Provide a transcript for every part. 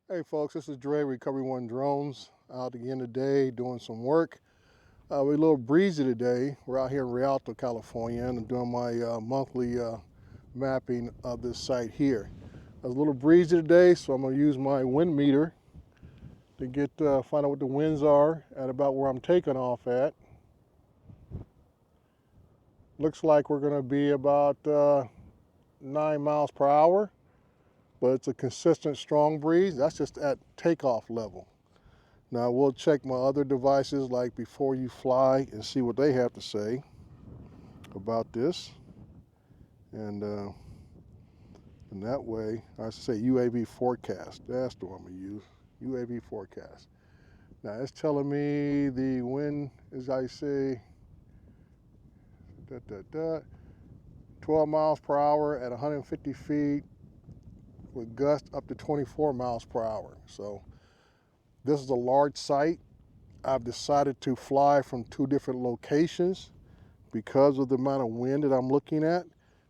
Hey folks, this is Dre, Recovery One Drones, out again today doing some work. We're a little breezy today. We're out here in Rialto, California, and I'm doing my monthly mapping of this site here. It's a little breezy today, so I'm going to use my wind meter to find out what the winds are at about where I'm taking off at. Looks like we're going to be about 9 miles per hour, but it's a consistent strong breeze. That's just at takeoff level. Now we'll check my other devices like before you fly and see what they have to say about this. And that way, I should say UAV forecast. That's the one we use, UAV forecast. Now it's telling me the wind, as I say, 12 miles per hour at 150 feet with gusts up to 24 miles per hour. So this is a large site. I've decided to fly from 2 different locations because of the amount of wind that I'm looking at.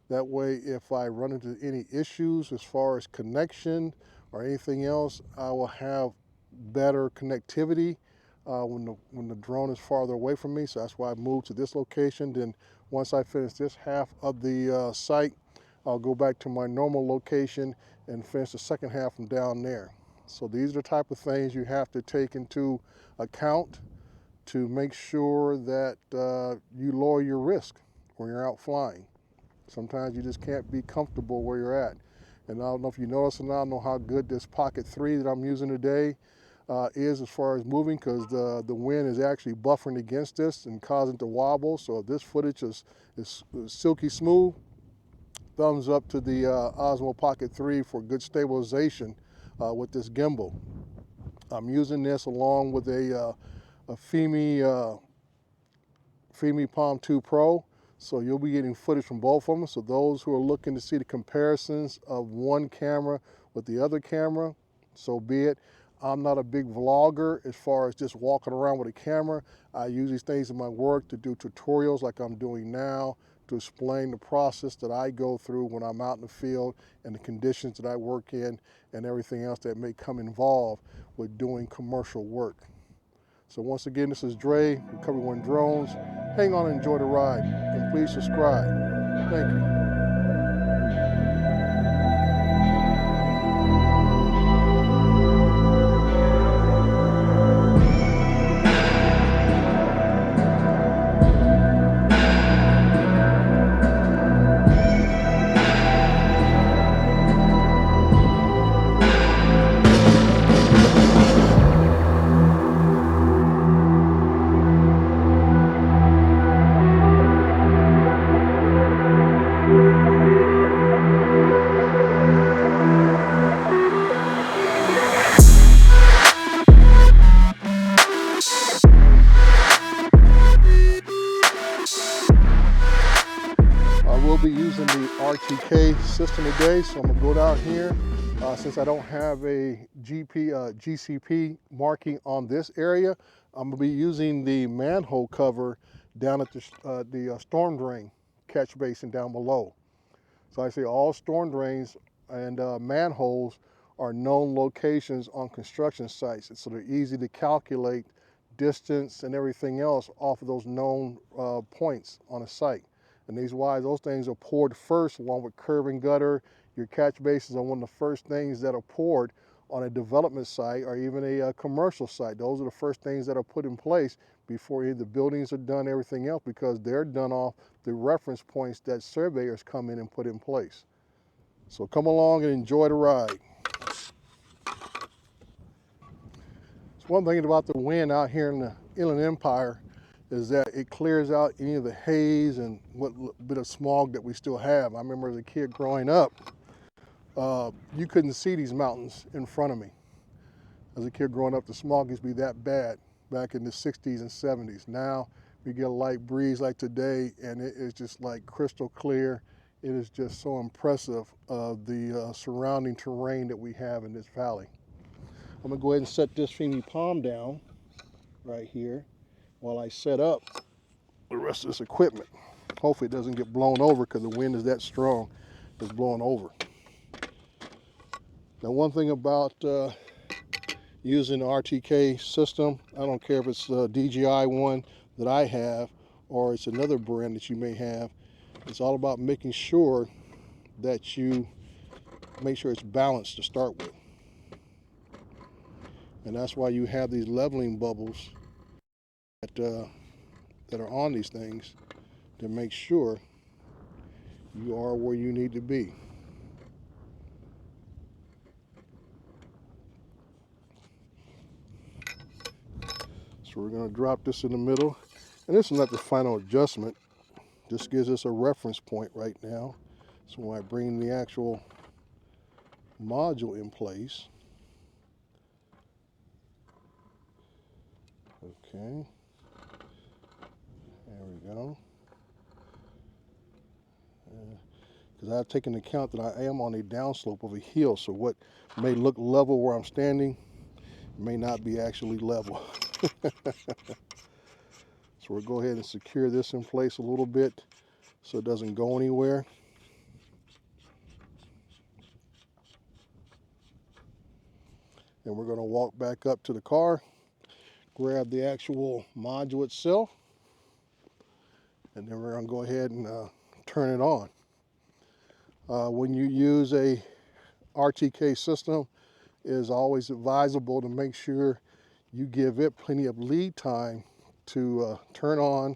That way, if I run into any issues as far as connection or anything else, I will have better connectivity when the drone is farther away from me. So that's why I moved to this location. Then once I finish this half of the site, I'll go back to my normal location and finish the second half from down there. So these are the type of things you have to take into account to make sure that you lower your risk when you're out flying. Sometimes you just can't be comfortable where you're at. And I don't know if you notice or not, I don't know how good this Pocket 3 that I'm using today is as far as moving, because the wind is actually buffering against this and causing it to wobble. So if this footage is silky smooth, thumbs up to the Osmo Pocket 3 for good stabilization with this gimbal. I'm using this along with a Fimi Palm 2 Pro, so you'll be getting footage from both of them. So those who are looking to see the comparisons of one camera with the other camera, so be it. I'm not a big vlogger as far as just walking around with a camera. I use these things in my work to do tutorials like I'm doing now, to explain the process that I go through when I'm out in the field and the conditions that I work in and everything else that may come involved with doing commercial work. So once again, this is Dre, Recovery One Drones. Hang on and enjoy the ride, and please subscribe. Thank you. We'll be using the RTK system today, so I'm gonna go down here. Since I don't have a GCP marking on this area, I'm gonna be using the manhole cover down at the storm drain catch basin down below. So I say all storm drains and manholes are known locations on construction sites, so they're easy to calculate distance and everything else off of those known points on a site. And those things are poured first, along with curb and gutter. Your catch basins are one of the first things that are poured on a development site or even a commercial site. Those are the first things that are put in place before either the buildings are done, everything else, because they're done off the reference points that surveyors come in and put in place. So come along and enjoy the ride. So one thing about the wind out here in the Inland Empire is that it clears out any of the haze and what bit of smog that we still have. I remember as a kid growing up, you couldn't see these mountains in front of me. As a kid growing up, the smog used to be that bad back in the 60s and 70s. Now we get a light breeze like today, and it is just like crystal clear. It is just so impressive of the surrounding terrain that we have in this valley. I'm gonna go ahead and set this Fimi Palm down right here while I set up the rest of this equipment. Hopefully it doesn't get blown over, because the wind is that strong, it's blowing over. Now one thing about using the RTK system. I don't care if it's the DJI one that I have or it's another brand that you may have. It's all about making sure that you make sure it's balanced to start with. And that's why you have these leveling bubbles that are on these things to make sure you are where you need to be. So we're going to drop this in the middle. And this is not the final adjustment. This gives us a reference point right now. So when I bring the actual module in place, okay, there we go. Because I've taken into account that I am on a downslope of a hill, so what may look level where I'm standing may not be actually level. So we'll go ahead and secure this in place a little bit so it doesn't go anywhere. And we're going to walk back up to the car, grab the actual module itself, and then we're going to go ahead and turn it on. When you use a RTK system, it is always advisable to make sure you give it plenty of lead time to turn on,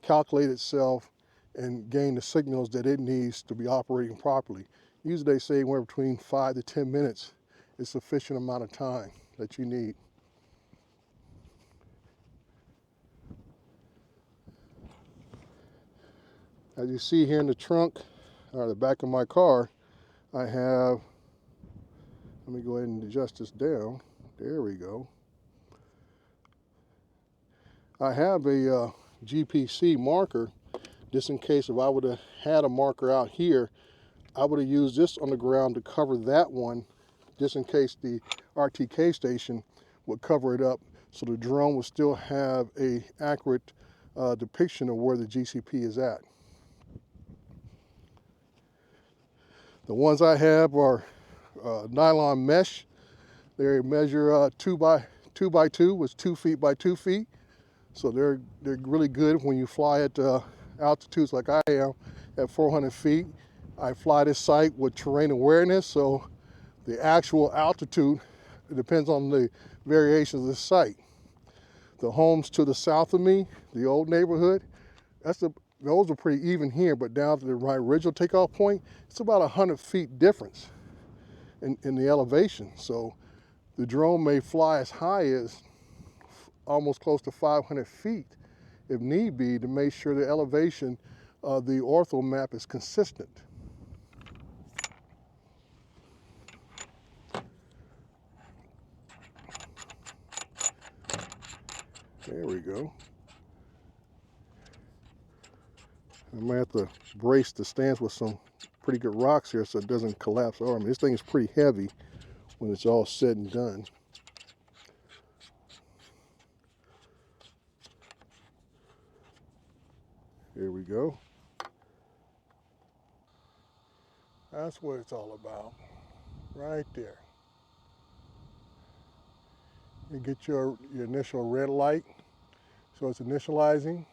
calculate itself, and gain the signals that it needs to be operating properly. Usually they say anywhere between 5 to 10 minutes is sufficient amount of time that you need. As you see here in the trunk, or the back of my car, I have, let me go ahead and adjust this down. There we go. I have a GPC marker, just in case if I would have had a marker out here, I would have used this on the ground to cover that one, just in case the RTK station would cover it up, so the drone would still have a accurate depiction of where the GCP is at. The ones I have are nylon mesh. They measure 2 by 2 by 2, was 2 feet by 2 feet. So they're really good when you fly at altitudes like I am at 400 feet. I fly this site with terrain awareness, so the actual altitude, it depends on the variations of the site. The homes to the south of me, the old neighborhood, those are pretty even here, but down to my original takeoff point, it's about 100 feet difference in the elevation. So the drone may fly as high as almost close to 500 feet if need be, to make sure the elevation of the ortho map is consistent. There we go. I might have to brace the stance with some pretty good rocks here so it doesn't collapse. Oh, I mean, this thing is pretty heavy when it's all said and done. Here we go. That's what it's all about, right there. You get your initial red light, so it's initializing.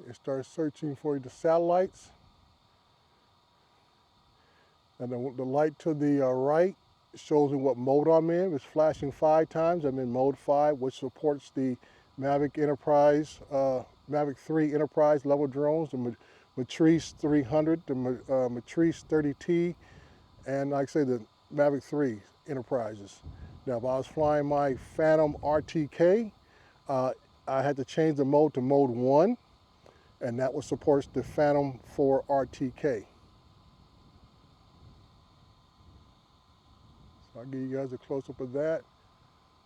It starts searching for the satellites. And the light to the right shows me what mode I'm in. It's flashing 5 times. I'm in mode 5, which supports the Mavic Enterprise, Mavic 3 Enterprise level drones, the Matrice 300, the Matrice 30T, and like I say, the Mavic 3 Enterprises. Now, if I was flying my Phantom RTK, I had to change the mode to mode 1, and that would support the Phantom 4 RTK. So I'll give you guys a close-up of that.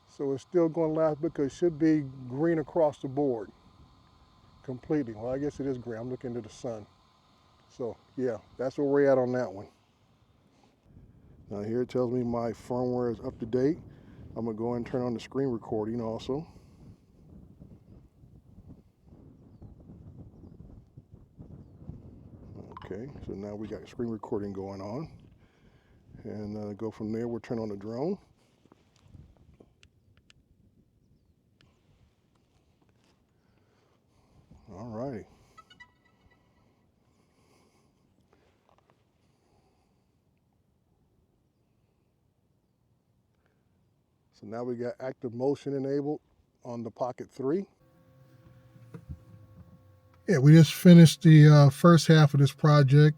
So it's still going to last because it should be green across the board completely. Well, I guess it is green. I'm looking into the sun. So yeah, that's where we're at on that one. Now here it tells me my firmware is up to date. I'm going to go and turn on the screen recording also. Okay, so now we got screen recording going on. And go from there, we'll turn on the drone. So now we got active motion enabled on the Pocket 3. Yeah, we just finished the first half of this project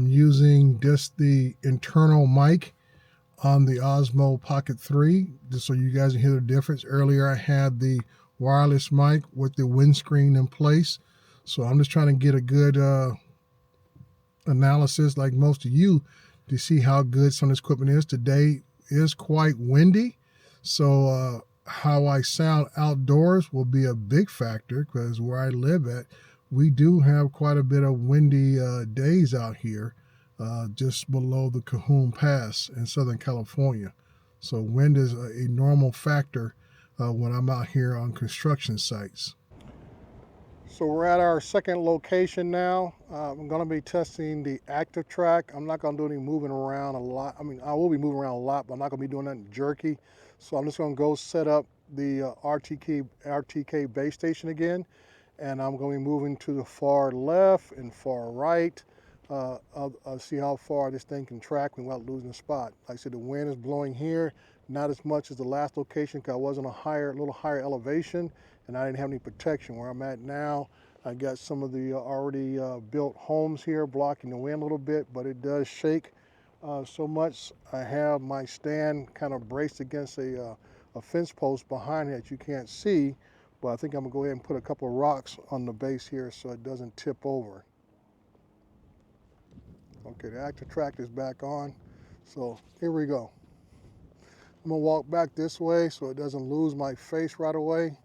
using just the internal mic on the Osmo Pocket 3, just so you guys can hear the difference. Earlier I had the wireless mic with the windscreen in place. So I'm just trying to get a good analysis, like most of you, to see how good some of this equipment is. Today is quite windy, so how I sound outdoors will be a big factor, because where I live at, we do have quite a bit of windy days out here, just below the Cajon Pass in Southern California. So wind is a normal factor when I'm out here on construction sites. So we're at our second location now. I'm going to be testing the active track. I'm not going to do any moving around a lot. I mean, I will be moving around a lot, but I'm not going to be doing nothing jerky. So I'm just going to go set up the RTK base station again, and I'm going to be moving to the far left and far right. I'll see how far this thing can track without losing a spot. Like I said, the wind is blowing here, not as much as the last location, because I was on a little higher elevation, and I didn't have any protection. Where I'm at now, I got some of the already built homes here blocking the wind a little bit, but it does shake so much. I have my stand kind of braced against a fence post behind it that you can't see, but I think I'm gonna go ahead and put a couple of rocks on the base here so it doesn't tip over. Okay, the active track is back on, so here we go. I'm gonna walk back this way so it doesn't lose my face right away.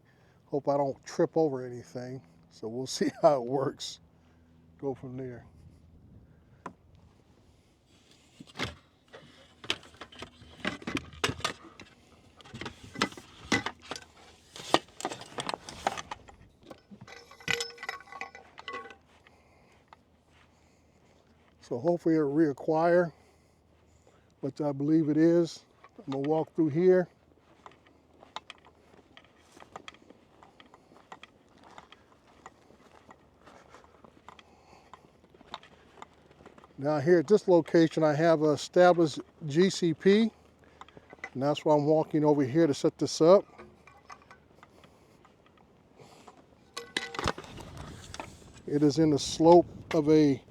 Hope I don't trip over anything. So we'll see how it works. Go from there. So hopefully it'll reacquire, which I believe it is. I'm gonna walk through here. Now here at this location, I have an established GCP, and that's why I'm walking over here to set this up. It is in the slope of a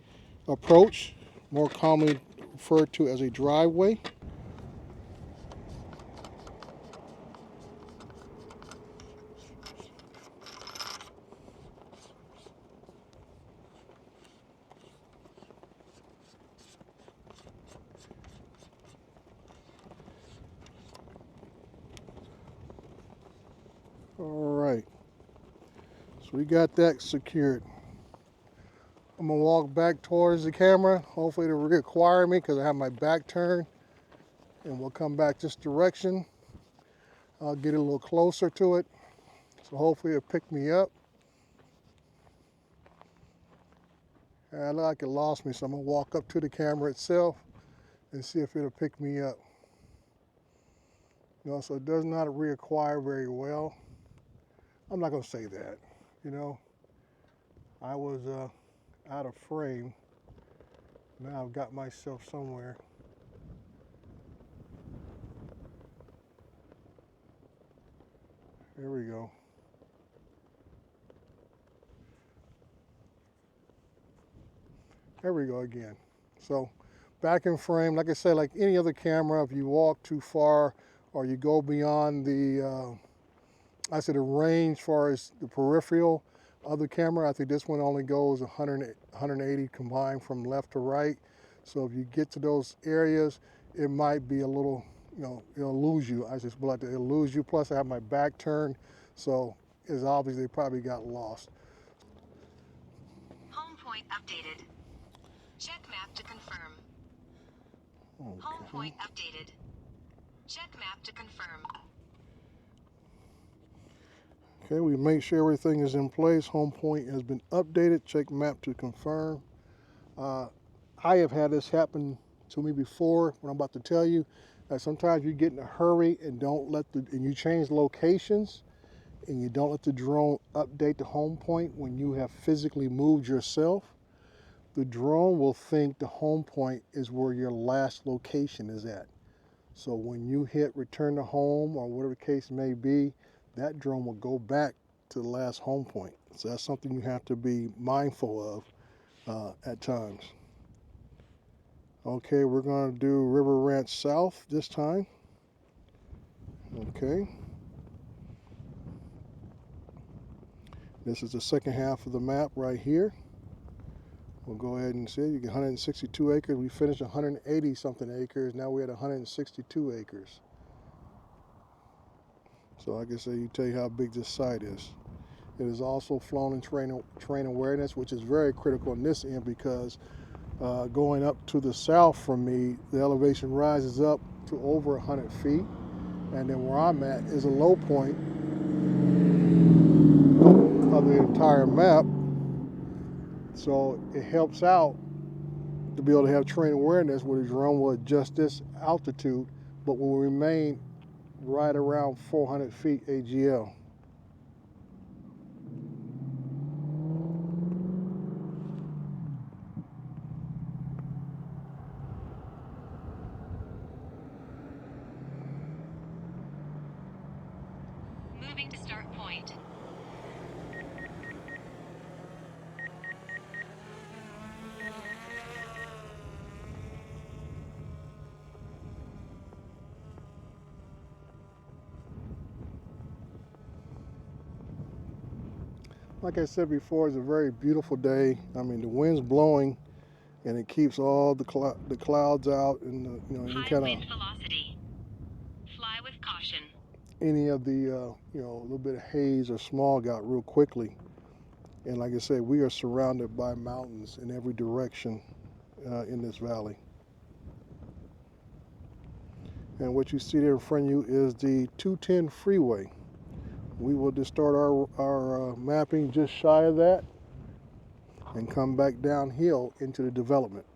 approach, more commonly referred to as a driveway. All right, so we got that secured. I'm gonna walk back towards the camera. Hopefully it'll reacquire me because I have my back turned, and we'll come back this direction. I'll get a little closer to it, so hopefully it'll pick me up. And I look like it lost me, so I'm gonna walk up to the camera itself and see if it'll pick me up. You know, so it does not reacquire very well. I'm not gonna say that, you know. I was out of frame. Now I've got myself somewhere. There we go. There we go again. So back in frame, like I said, like any other camera, if you walk too far or you go beyond the, the range as far as the peripheral of the camera, I think this one only goes 180 combined from left to right. So if you get to those areas, it might be a little, you know, it'll lose you. I just like it'll lose you. Plus I have my back turned, so it's obvious they probably got lost. Home point updated. Check map to confirm. Okay. Home point updated. Check map to confirm. Okay, we make sure everything is in place. Home point has been updated. Check map to confirm. I have had this happen to me before. What I'm about to tell you, that sometimes you get in a hurry and you change locations, and you don't let the drone update the home point when you have physically moved yourself. The drone will think the home point is where your last location is at. So when you hit return to home or whatever the case may be, that drone will go back to the last home point. So that's something you have to be mindful of at times. Okay, we're going to do River Ranch South this time. Okay. This is the second half of the map right here. We'll go ahead and see. You get 162 acres. We finished 180 something acres. Now we're at 162 acres. So like I said, you tell you how big this site is. It is also flown in terrain awareness, which is very critical in this end because going up to the south from me, the elevation rises up to over 100 feet. And then where I'm at is a low point of the entire map. So it helps out to be able to have terrain awareness where the drone will adjust this altitude, but will remain right around 400 feet AGL. Moving to start point. Like I said before, it's a very beautiful day. I mean, the wind's blowing, and it keeps all the clouds out, and any High kind wind of velocity. Fly with caution. any of the a little bit of haze or smog out real quickly. And like I said, we are surrounded by mountains in every direction in this valley. And what you see there in front of you is the 210 freeway. We will just start our mapping just shy of that and come back downhill into the development.